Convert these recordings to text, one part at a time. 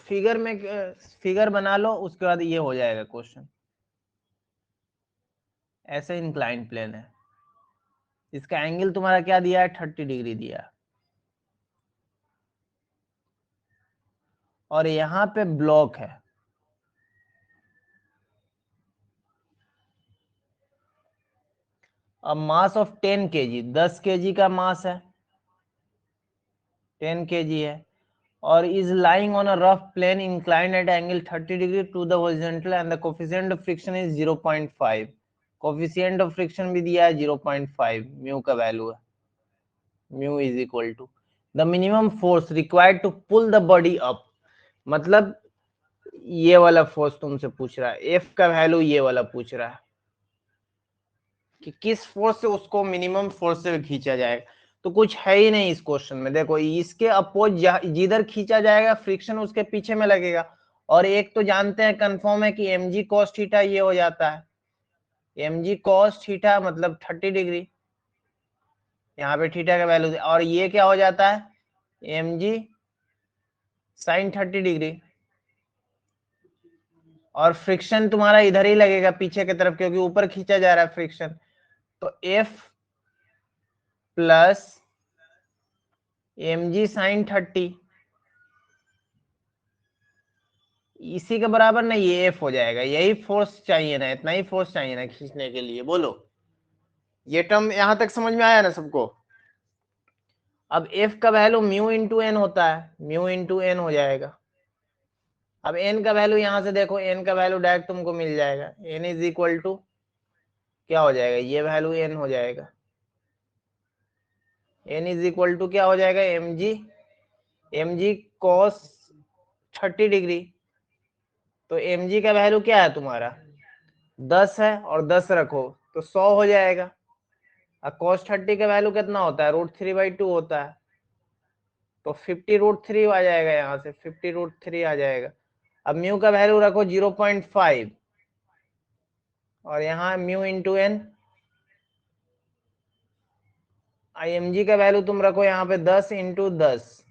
Figure में figure बना लो, उसके बाद ये हो जाएगा क्वेश्चन। ऐसे इंक्लाइन प्लेन है, इसका एंगल तुम्हारा क्या दिया है, 30 डिग्री दिया है। और यहाँ पे ब्लॉक है, अब मास ऑफ 10 kg, 10 kg का मास है, 10 kg है, और is lying on a rough plane inclined at angle 30 degree to the horizontal and the coefficient of friction is 0.5। Coefficient of friction भी दिया है 0.5, म्यू का वैल्यू है, mu is equal to the minimum force required to pull the body up. मतलब ये वाला force तुमसे पूछ रहा है, एफ का वैल्यू ये वाला पूछ रहा है कि किस फोर्स से उसको मिनिमम फोर्स से खींचा जाएगा। तो कुछ है ही नहीं इस क्वेश्चन में। देखो इसके अपोज जिधर खींचा जाएगा फ्रिक्शन उसके पीछे में लगेगा, और एक तो जानते हैं कंफर्म है कि mg cos थीटा ये हो जाता है, mg cos थीटा मतलब 30 डिग्री, यहाँ पे थीटा का वैल्यू, और ये क्या हो जाता है mg sin 30 डिग्री, और फ्रिक्शन तुम्हारा इधर ही लगेगा पीछे की तरफ क्योंकि ऊपर खींचा जा रहा है फ्रिक्शन। तो F प्लस mg sin 30 इसी के बराबर ना ये एफ हो जाएगा। यही फोर्स चाहिए ना, इतना ही फोर्स चाहिए ना खींचने के लिए। बोलो ये टर्म यहां तक समझ में आया ना सबको। अब एफ का वैल्यू म्यू इंटू एन होता है, म्यू इंटू एन हो जाएगा। अब एन का वैल्यू यहां से देखो, एन का वैल्यू डायरेक्ट तुमको मिल जाएगा, एन इज इक्वल टू क्या हो जाएगा, ये वैल्यू एन हो जाएगा, एन इज इक्वल टू क्या हो जाएगा, एम जी कॉस 30 डिग्री। तो एम जी का वैल्यू क्या है तुम्हारा 10 है, और 10 रखो तो 100 हो जाएगा। अब cos 30 का वैल्यू कितना होता है, √3/2 होता है, तो 50√3 आ जाएगा, यहाँ से 50√3 आ जाएगा। अब म्यू का वैल्यू रखो 0.5, और यहाँ म्यू इंटू एन, IMG का वैल्यू तुम रखो यहाँ पे 10 इंटू 10,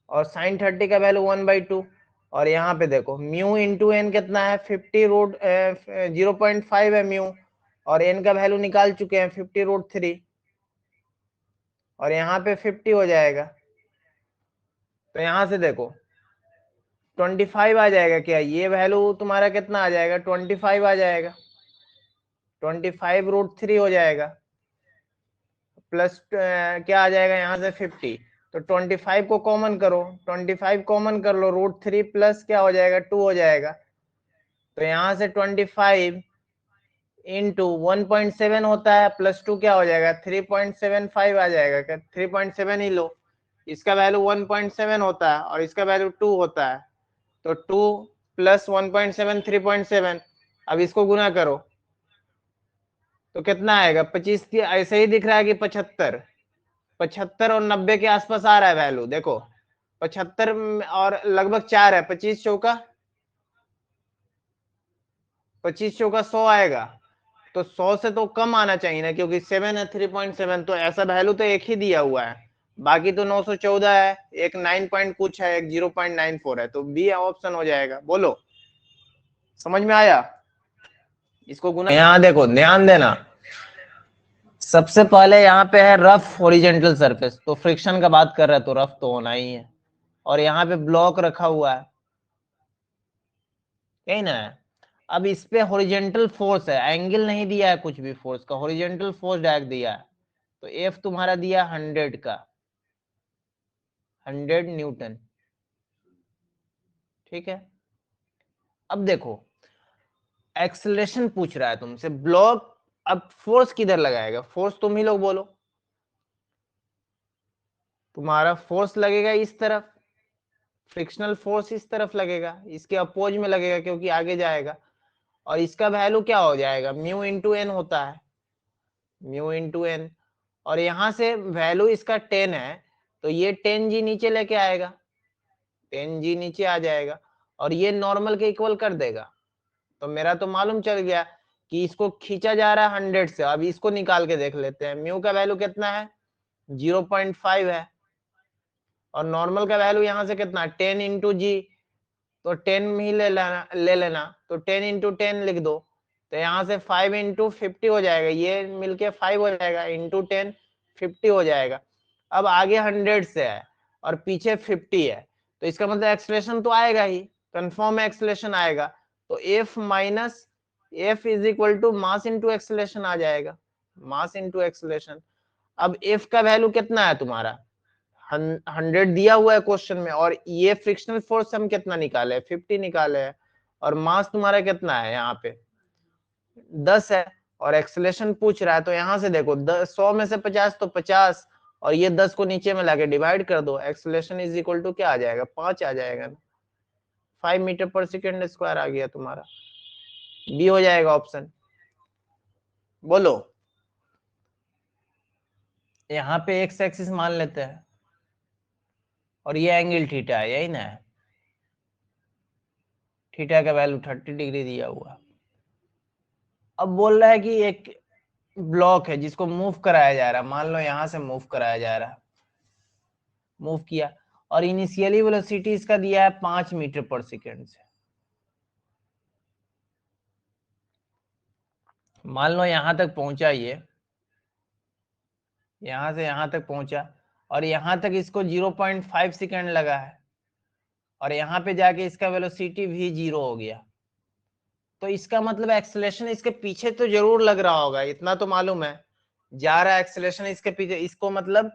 और sin 30 का वैल्यू 1/2, और यहाँ पे देखो म्यू इंटू एन कितना है 0.5 है म्यू, और एन का वैल्यू निकाल चुके हैं 50√3, और यहाँ पे 50 हो जाएगा। तो यहाँ से देखो 25 आ जाएगा, क्या ये वैल्यू तुम्हारा कितना आ जाएगा 25 आ जाएगा, 25√3 हो जाएगा, प्लस क्या आ जाएगा यहाँ से 50। तो 25 को कॉमन करो, 25 कॉमन कर लो, √3 प्लस क्या हो जाएगा 2 हो जाएगा। तो यहाँ से 25 इंटू 1.7 होता है, प्लस 2 क्या हो जाएगा 3.75 आ जाएगा, क्या 3.7 ही लो, इसका वैल्यू 1.7 होता है और इसका वैल्यू 2 होता है। तो 2 प्लस 1.7 3.7, अब इसको गुना करो तो कितना आएगा 25 की, ऐसे ही दिख रहा है कि 75, 75 और 90 के आसपास आ रहा है वैल्यू। देखो 75 और लगभग 4 है, 25 चौका 100 आएगा। तो 100 से तो कम आना चाहिए ना, क्योंकि 7 है 3.7, तो ऐसा वैल्यू तो एक ही दिया हुआ है, बाकी तो 914 है, एक 9 पॉइंट कुछ है, एक 0.94 है, तो बी ऑप्शन हो जाएगा। बोलो समझ में आया, इसको गुना। यहाँ देखो ध्यान देना, सबसे पहले यहाँ पे है रफ हॉरिजेंटल सरफेस, तो फ्रिक्शन का बात कर रहा है तो रफ तो होना ही है, और यहाँ पे ब्लॉक रखा हुआ है, यही ना है। अब इस पे हॉरिजेंटल फोर्स है, एंगल नहीं दिया है कुछ भी फोर्स का, हॉरिजेंटल फोर्स डायरेक्ट दिया है। तो एफ तुम्हारा दिया 100 का, 100 न्यूटन, ठीक है। अब देखो एक्सेलरेशन पूछ रहा है तुमसे, ब्लॉक, अब फोर्स किधर लगाएगा, फोर्स तुम ही लोग बोलो। तुम्हारा फोर्स लगेगा इस तरफ, फ्रिक्शनल फोर्स इस तरफ लगेगा, इसके अपोज में लगेगा क्योंकि आगे जाएगा, और इसका वैल्यू क्या हो जाएगा म्यू इंटू एन होता है, म्यू इंटू एन, और यहां से वैल्यू इसका 10 है, तो ये 10G नीचे लेके आएगा, 10G नीचे आ जाएगा, और ये नॉर्मल के इक्वल कर देगा। तो मेरा तो मालूम चल गया कि इसको खींचा जा रहा है 100 से। अब इसको निकाल के देख लेते हैं, म्यू का वैल्यू कितना है 0.5 है, और नॉर्मल का वैल्यू यहाँ से कितना 10 इंटू जी, तो 10 ही ले लेना, तो 10 इंटू 10 लिख दो, तो यहाँ से 5 इंटू 50 हो जाएगा, ये मिलके 5 हो जाएगा, इंटू 10 50 हो जाएगा। अब आगे 100 से है और पीछे 50 है, तो इसका मतलब एक्सेलरेशन तो आएगा ही, कंफर्म एक्सेलरेशन आएगा। तो F minus F is equal to mass into acceleration आ जाएगा, मास इंटू एक्सेलरेशन। अब F का वैल्यू कितना है तुम्हारा, 100 दिया हुआ है क्वेश्चन में, और ये फ्रिक्शनल फोर्स हम कितना निकाले, 50 निकाले हैं, और मास तुम्हारा कितना है यहाँ पे 10 है, और एक्सेलरेशन पूछ रहा है, तो यहाँ से देखो 100 में से 50 तो 50, और ये 10 को नीचे में लाके डिवाइड कर दो, एक्सेलरेशन इज इक्वल टू क्या आ जाएगा, 5 आ जाएगा, 5 मीटर पर सेकेंड स्क्वायर आ गया तुम्हारा, बी हो जाएगा ऑप्शन। बोलो, यहाँ पे एक्स एक्सिस मान लेते हैं, और ये एंगल थीटा है, यही ना है, थीटा का वैल्यू 30 डिग्री दिया हुआ। अब बोल रहा है कि एक ब्लॉक है जिसको मूव कराया जा रहा है, मान लो यहां से मूव कराया जा रहा है, मूव किया, और इनिशियली वेलोसिटी इसका दिया है 5 मीटर पर सेकेंड से। मान लो यहां तक पहुंचा, ये यहां से यहां तक पहुंचा, और यहां तक इसको 0.5 सेकेंड लगा है, और यहाँ पे जाके इसका वेलोसिटी भी 0 हो गया, तो इसका मतलब एक्सेलरेशन इसके पीछे तो जरूर लग रहा होगा, इतना तो मालूम है, जा रहा है एक्सेलरेशन इसके पीछे, इसको मतलब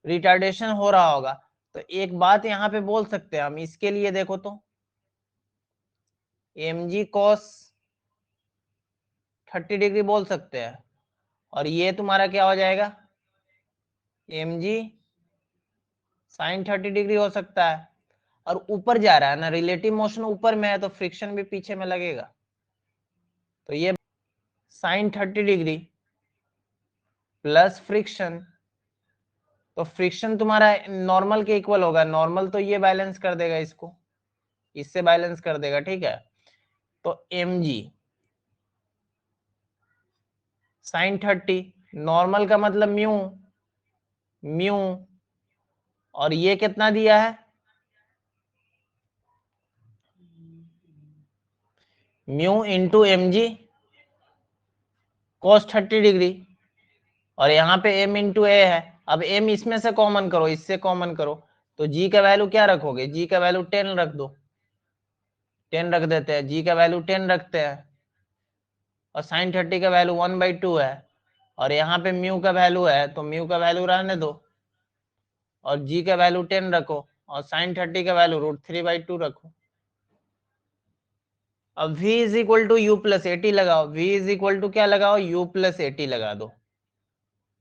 रिटार्डेशन हो रहा होगा। तो एक बात यहाँ पे बोल सकते हैं हम इसके लिए, देखो तो mg cos 30 डिग्री बोल सकते हैं, और ये तुम्हारा क्या हो जाएगा, mg sin 30 डिग्री हो सकता है, और ऊपर जा रहा है ना, रिलेटिव मोशन ऊपर में है, तो फ्रिक्शन भी पीछे में लगेगा, तो ये sin 30 डिग्री प्लस फ्रिक्शन, तो फ्रिक्शन तुम्हारा नॉर्मल के इक्वल होगा, नॉर्मल तो ये बैलेंस कर देगा, इसको इससे बैलेंस कर देगा, ठीक है। तो mg sin 30, नॉर्मल का मतलब म्यू, म्यू, और ये कितना दिया है, mu into mg cos 30 degree, और यहाँ पे m इंटू ए है। अब m इसमें से कॉमन करो, इससे कॉमन करो, तो g का वैल्यू क्या रखोगे, g का वैल्यू 10 रख दो, 10 रख देते हैं, g का वैल्यू 10 रखते हैं, और sin 30 का वैल्यू 1/2 है, और यहाँ पे म्यू का वैल्यू है, तो म्यू का वैल्यू रहने दो, और g का वैल्यू 10 रखो, और sin 30 का वैल्यू √3/2 रखो। अब v is equal to u plus a t लगाओ, v इज इक्वल टू क्या लगाओ, u प्लस एटी लगा दो,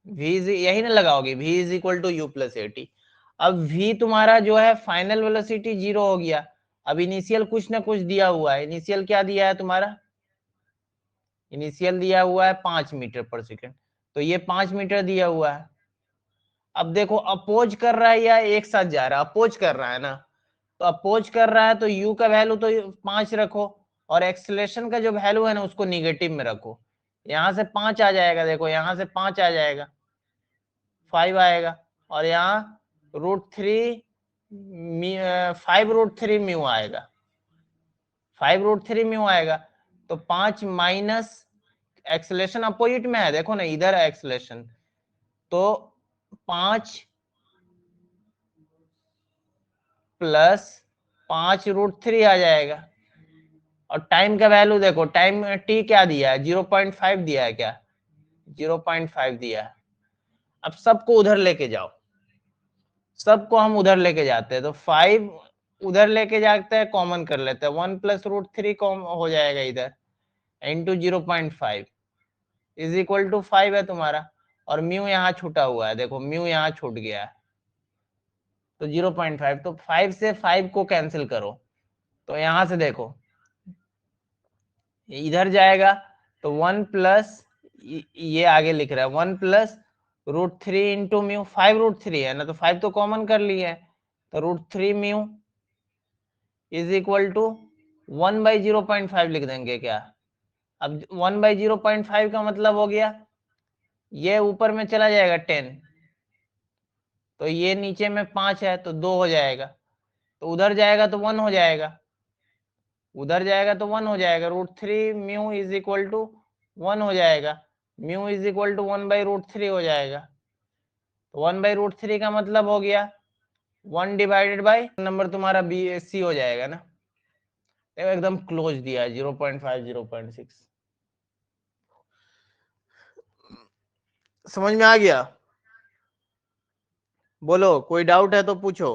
यही ना लगाओगे, v is equal to u plus a t. अब v तुम्हारा जो है फाइनल वेलोसिटी 0 हो गया, अब इनिशियल कुछ ना कुछ दिया हुआ है, इनिशियल क्या दिया है तुम्हारा, इनिशियल दिया हुआ है 5 मीटर पर सेकेंड, तो ये 5 मीटर दिया हुआ है। अब देखो अपोज कर रहा है या एक साथ जा रहा है, अपोज कर रहा है ना, तो अपोज कर रहा है, तो u का वैल्यू तो 5 रखो, और एक्सेलरेशन का जो वैल्यू है ना उसको निगेटिव में रखो, यहां से 5 आ जाएगा, देखो यहां से 5 आ जाएगा, 5 आएगा, और यहाँ √3 5 √3 म्यू आएगा, 5 √3 म्यू आएगा, तो 5 माइनस एक्सेलरेशन अपोजिट में है, देखो ना इधर है एक्सेलरेशन, तो 5 प्लस 5 √3 आ जाएगा, और टाइम का वैल्यू देखो, टाइम t क्या दिया है, 0.5 दिया है, क्या 0.5 दिया है। अब सबको उधर लेके जाओ, सबको हम उधर लेके जाते हैं, तो 5 उधर लेके जाते हैं, कॉमन कर लेते हैं, 1 प्लस √3 कॉम हो जाएगा इधर, इंटू 0.5 इज इक्वल टू 5 है तुम्हारा, और म्यू यहाँ छूटा हुआ है, देखो म्यू यहाँ छूट गया है, तो 0.5, तो 5 से 5 को कैंसिल करो, तो यहां से देखो इधर जाएगा, तो 1 प्लस, ये आगे लिख रहा है 1 प्लस √3 इंटू म्यू, 5 √3 है ना, तो 5 तो कॉमन कर लिए है, तो √3 म्यू इज इक्वल टू 1/0.5 लिख देंगे क्या। अब 1/0.5 का मतलब हो गया, ये ऊपर में चला जाएगा 10, तो ये नीचे में 5 है, तो 2 हो जाएगा, तो उधर जाएगा तो 1 हो जाएगा, उधर जाएगा तो 1 हो जाएगा, √3 म्यू इज इक्वल टू 1 हो जाएगा, म्यू इज इक्वल टू 1/√3 हो जाएगा। तो 1/√3 का मतलब हो गया 1 डिवाइडेड बाई नंबर तुम्हारा बी सी हो जाएगा ना, एकदम क्लोज दिया है 0.5 0.6। समझ में आ गया? बोलो, कोई डाउट है तो पूछो।